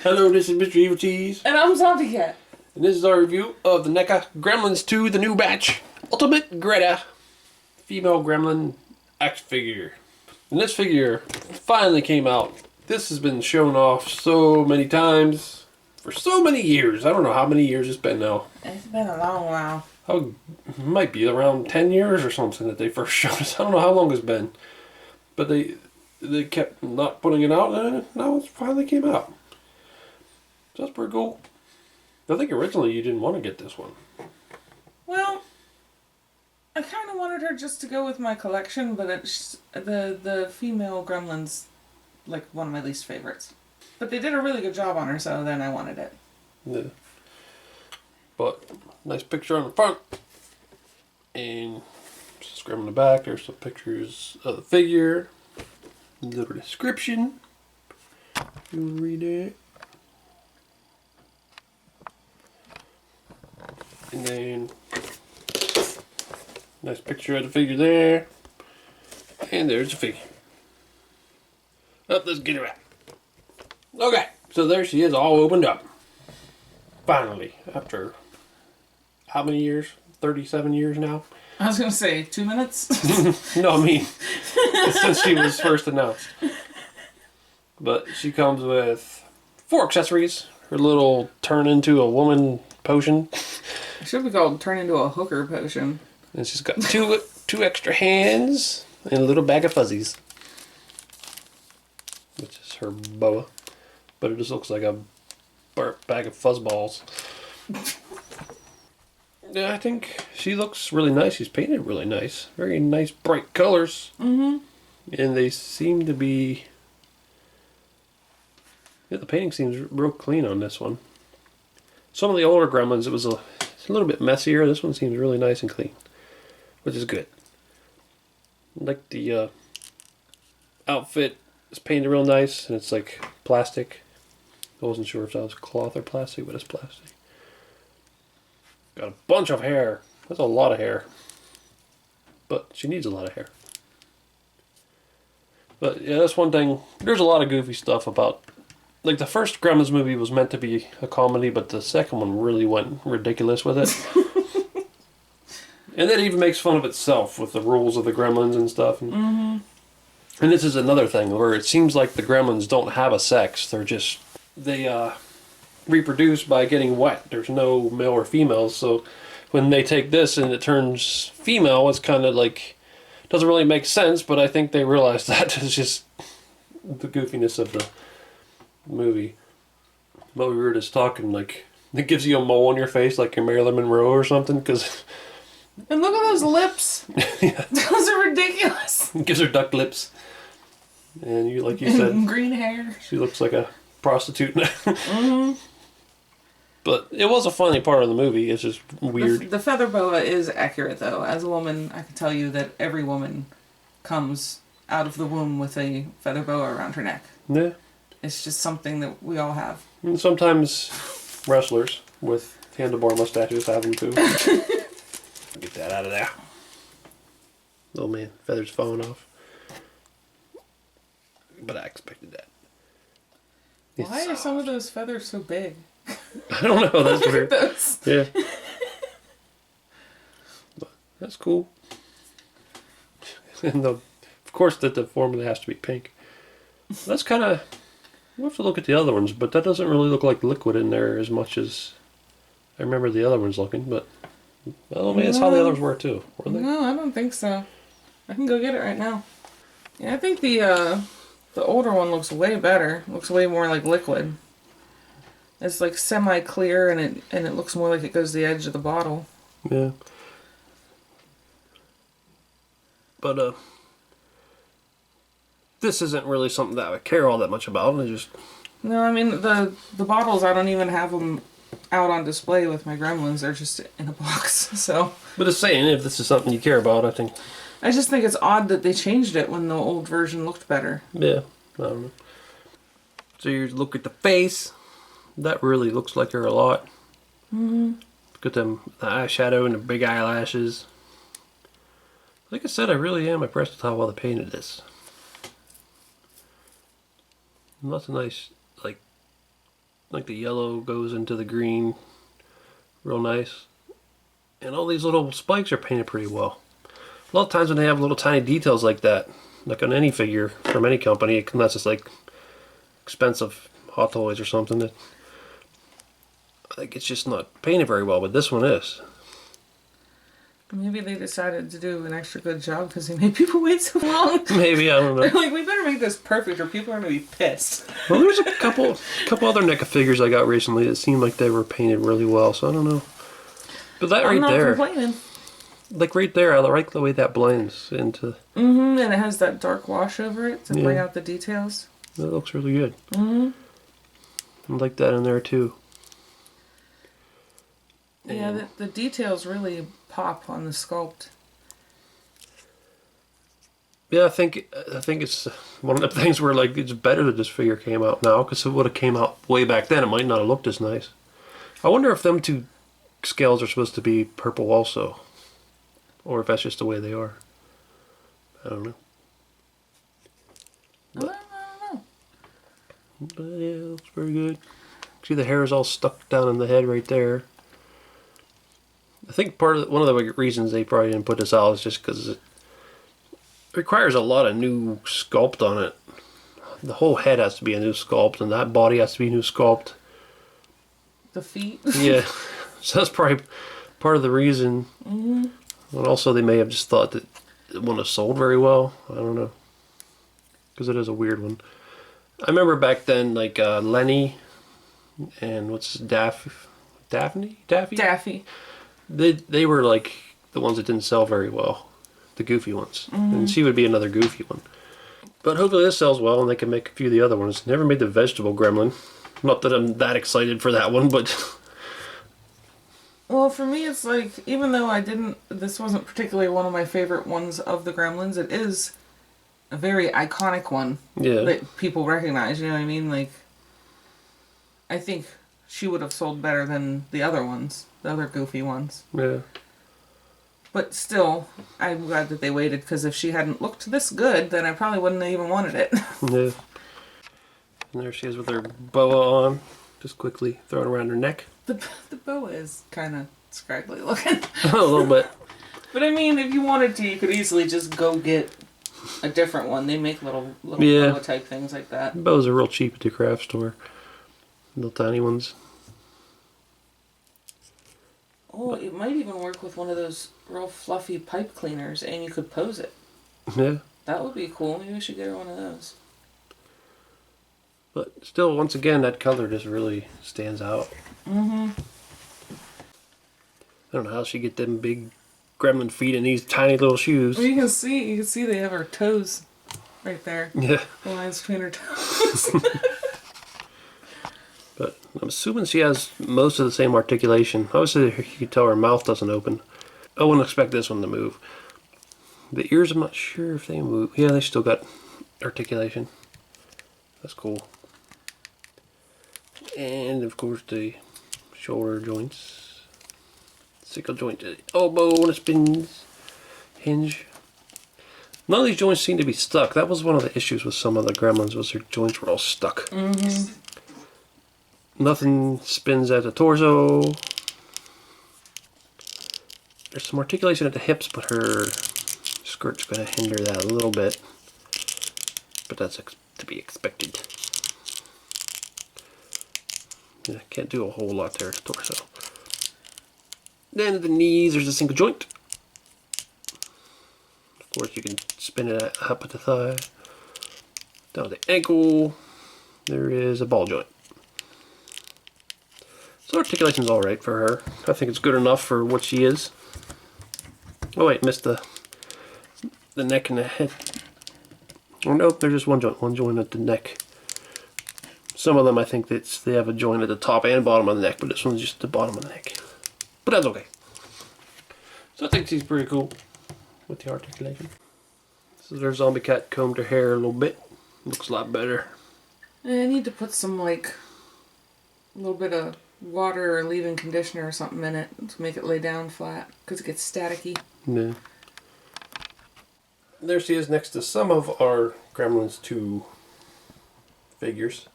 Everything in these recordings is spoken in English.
Hello, this is Mr. Evilcheese. And I'm Zombie Cat. And this is our review of the NECA Gremlins 2, the new batch. Ultimate Greta Female Gremlin X figure. And this figure finally came out. This has been shown off so many times for so many years. I don't know how many years it's been now. It's been a long while. It might be around 10 years or something that they first showed us. I don't know how long it's been. But they kept not putting it out, and now it finally came out. So that's pretty cool. I think originally you didn't want to get this one. Well, I kind of wanted her just to go with my collection, but the female Gremlin's like one of my least favorites. But they did a really good job on her, so then I wanted it. Yeah. But nice picture on the front, and just on the back. There's some pictures of the figure. Little description. You want to read it? And then nice picture of the figure there. And there's the figure. Oh, let's get her out. Okay, so there she is, all opened up. Finally, after how many years? 37 years now? I was going to say 2 minutes. No, I mean, since she was first announced. But she comes with 4 accessories. Her little turn into a woman potion. It should be called turn into a hooker potion. And she's got two extra hands and a little bag of fuzzies. Which is her boa. But it just looks like a bag of fuzzballs. Yeah, I think she looks really nice. She's painted really nice. Very nice, bright colors. Mm-hmm. And they seem to be... Yeah, the painting seems real clean on this one. Some of the older Gremlins, it's a little bit messier. This one seems really nice and clean, which is good. Like the outfit is painted real nice, and it's like plastic. I wasn't sure if that was cloth or plastic, but it's plastic. Got a bunch of hair. That's a lot of hair. But she needs a lot of hair. But yeah, that's one thing. There's a lot of goofy stuff about... Like the first Gremlins movie was meant to be a comedy, but the second one really went ridiculous with it. And it even makes fun of itself with the rules of the Gremlins and stuff. And this is another thing where it seems like the Gremlins don't have a sex. They reproduce by getting wet. There's no male or female, so when they take this and it turns female, it's kind of like, doesn't really make sense, but I think they realize that it's just the goofiness of the movie. But we were just talking, like, it gives you a mole on your face like you're Marilyn Monroe or something, because... And look at those lips. Yeah. Those are ridiculous. It gives her duck lips. And you, like you said... green hair. She looks like a prostitute now. But it was a funny part of the movie. It's just weird. The feather boa is accurate, though. As a woman, I can tell you that every woman comes out of the womb with a feather boa around her neck. Yeah. It's just something that we all have. And sometimes wrestlers with handlebar mustaches have them too. Get that out of there. Oh man, feathers falling off. But I expected that. Why are some of those feathers so big? I don't know, that's weird. Look at those. Yeah. But that's cool. And of course that the formula has to be pink. That's kind of... We'll have to look at the other ones, but that doesn't really look like liquid in there as much as I remember the other ones looking, but... Well, maybe that's how the others were too, were they? No, I don't think so. I can go get it right now. Yeah, I think the older one looks way better. Looks way more like liquid. It's like semi-clear, and it looks more like it goes to the edge of the bottle. Yeah. But this isn't really something that I would care all that much about. No, I mean the bottles. I don't even have them out on display with my Gremlins. They're just in a box. So. But it's saying if this is something you care about, I think. I just think it's odd that they changed it when the old version looked better. Yeah, I don't know. So you look at the face. That really looks like her a lot. Got the eyeshadow and the big eyelashes. Like I said, I really am impressed with how well they painted this. Lots of nice, like, Like the yellow goes into the green real nice. And all these little spikes are painted pretty well. A lot of times when they have little tiny details like that, like on any figure from any company, unless it's like expensive Hot Toys or something, that like it's just not painted very well, but this one is. Maybe they decided to do an extra good job because they made people wait so long. Maybe, I don't know. They're like, we better make this perfect or people are going to be pissed. Well, there's a couple other NECA figures I got recently that seemed like they were painted really well, so I don't know. But that right there, complaining. like right there, I like the way that blends into. And it has that dark wash over it to bring out the details. That looks really good. I like that in there too. Yeah, the details really pop on the sculpt. Yeah, I think it's one of the things where like it's better that this figure came out now, because if it would have came out way back then, it might not have looked as nice. I wonder if them two scales are supposed to be purple also, or if that's just the way they are. I don't know. I don't know. But yeah, it looks very good. See, the hair is all stuck down in the head right there. I think one of the reasons they probably didn't put this out is just because it requires a lot of new sculpt on it. The whole head has to be a new sculpt, and that body has to be a new sculpt. The feet. Yeah, so that's probably part of the reason. And also, they may have just thought that it wouldn't have sold very well. I don't know, because it is a weird one. I remember back then, like Lenny and what's Daffy? They were like the ones that didn't sell very well, the goofy ones, and she would be another goofy one. But hopefully this sells well, and they can make a few of the other ones. Never made the vegetable gremlin. Not that I'm that excited for that one, but Well, for me, it's like, even though this wasn't particularly one of my favorite ones of the Gremlins, it is a very iconic one that people recognize, you know what I mean? Like, I think she would have sold better than the other ones, the other goofy ones. Yeah. But still, I'm glad that they waited, because if she hadn't looked this good, then I probably wouldn't have even wanted it. Yeah. And there she is with her boa on, just quickly throwing around her neck. The boa is kind of scraggly looking. A little bit. But I mean, if you wanted to, you could easily just go get a different one. They make little boa type things like that. Boas are real cheap at the craft store. Little tiny ones. Oh, it might even work with one of those real fluffy pipe cleaners, and you could pose it. Yeah. That would be cool. Maybe we should get her one of those. But still, once again, that color just really stands out. I don't know how she get them big gremlin feet in these tiny little shoes. Well, you can see they have her toes right there. Yeah. The lines between her toes. But I'm assuming she has most of the same articulation. Obviously, you can tell her mouth doesn't open. I wouldn't expect this one to move. The ears, I'm not sure if they move. Yeah, they still got articulation. That's cool. And, of course, the shoulder joints. Sickle joint, elbow, and a spins. Hinge. None of these joints seem to be stuck. That was one of the issues with some of the Gremlins, was their joints were all stuck. Nothing spins at the torso. There's some articulation at the hips, but her skirt's going to hinder that a little bit. But that's to be expected. Yeah, can't do a whole lot there at the torso. Then at the knees, there's a single joint. Of course, you can spin it up at the thigh. Down at the ankle, there is a ball joint. So articulation's alright for her. I think it's good enough for what she is. Oh wait, missed the neck and the head. Oh no, there's just one joint at the neck. Some of them I think they have a joint at the top and bottom of the neck, but this one's just the bottom of the neck. But that's okay. So I think she's pretty cool with the articulation. So their zombie cat combed her hair a little bit. Looks a lot better. I need to put some a little bit of water or leave-in conditioner or something in it to make it lay down flat, because it gets staticky. Yeah. There she is next to some of our Gremlins 2 figures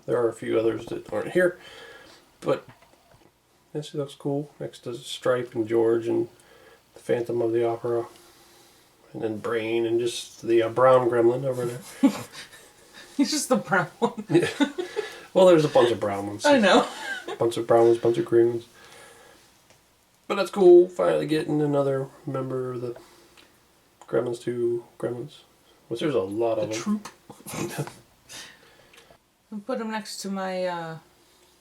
There are a few others that aren't here. But this looks cool. Next to Stripe and George and the Phantom of the Opera. And then Brain and just the brown gremlin over there. He's just the brown one. Yeah. Well, there's a bunch of brown ones. I know. A bunch of brown ones, a bunch of green ones. But that's cool. Finally getting another member of the Gremlins 2 Gremlins. Which there's a lot of them. Troop. I'll put him next to my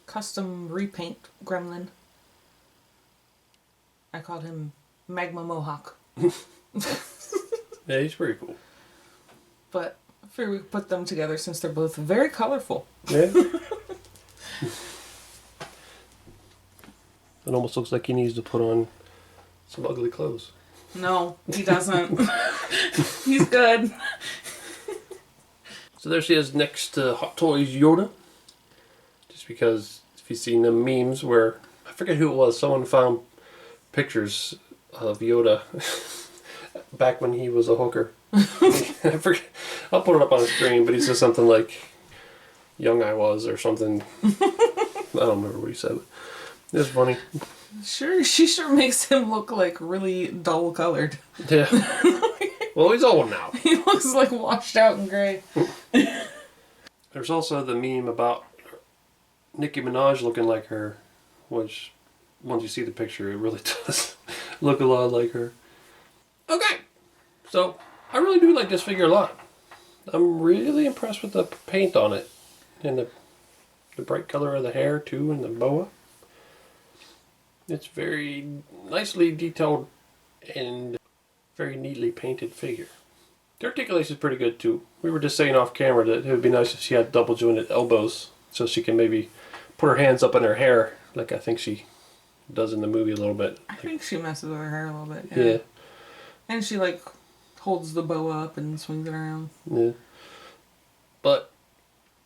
custom repaint gremlin. I called him Magma Mohawk. Yeah, he's pretty cool. But I figured we could put them together since they're both very colorful. Yeah. It almost looks like he needs to put on some ugly clothes. No, he doesn't. He's good. So there she is next to Hot Toys Yoda. Just because if you've seen the memes where, I forget who it was, someone found pictures of Yoda back when he was a hooker. I forget, I'll put it up on the screen, but he says something like, young I was or something. I don't remember what he said. It was funny. She sure makes him look like really dull colored. Yeah. Well, he's old now. He looks like washed out and gray. There's also the meme about Nicki Minaj looking like her, which, once you see the picture, it really does look a lot like her. Okay, so I really do like this figure a lot. I'm really impressed with the paint on it, and the bright color of the hair too, and the boa. It's very nicely detailed and very neatly painted figure. The articulation is pretty good too. We were just saying off camera that it would be nice if she had double jointed elbows so she can maybe put her hands up in her hair like I think she does in the movie a little bit. I think she messes with her hair a little bit. Yeah. And she like holds the boa up and swings it around. Yeah. But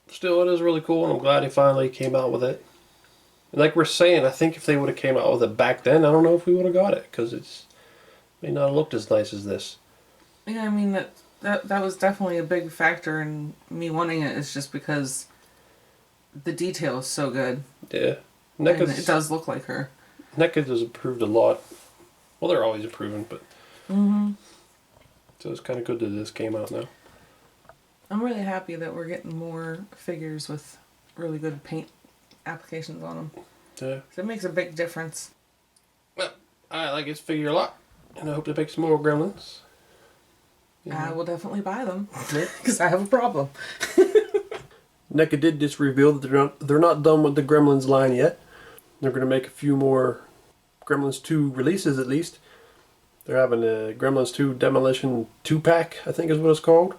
still, it is really cool, and I'm glad he finally came out with it. And like we're saying, I think if they would have came out with it back then, I don't know if we would have got it, because it's may not have looked as nice as this. Yeah, I mean that was definitely a big factor in me wanting it. Is just because the detail is so good. Yeah, and it does look like her. NECA has improved a lot. Well, they're always improving, but so it's kind of good that this came out now. I'm really happy that we're getting more figures with really good paint applications on them. Yeah, So it makes a big difference. well, I like this figure a lot, and I hope they make some more Gremlins. I will definitely buy them because I have a problem. NECA did just reveal that they're not done with the Gremlins line yet. They're going to make a few more Gremlins 2 releases at least. They're having a Gremlins 2 Demolition 2-pack, I think is what it's called,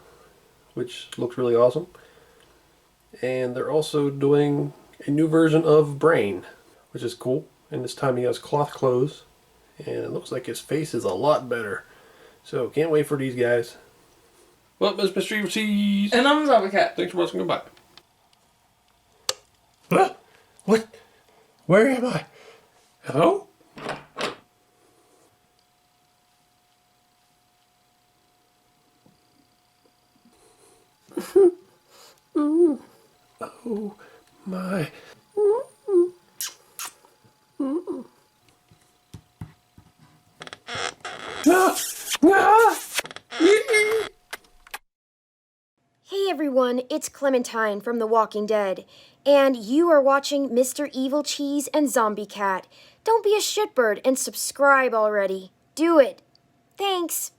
which looks really awesome. And they're also doing a new version of Brain, which is cool. And this time he has cloth clothes, and it looks like his face is a lot better. So can't wait for these guys. Well, this is Mr. Evilcheese. And I'm Zombie Cat. Thanks for watching. Goodbye. What? Where am I? Hello? Oh my. Hey everyone, it's Clementine from The Walking Dead, and you are watching Mr. Evilcheese and Zombie Cat. Don't be a shitbird and subscribe already. Do it. Thanks.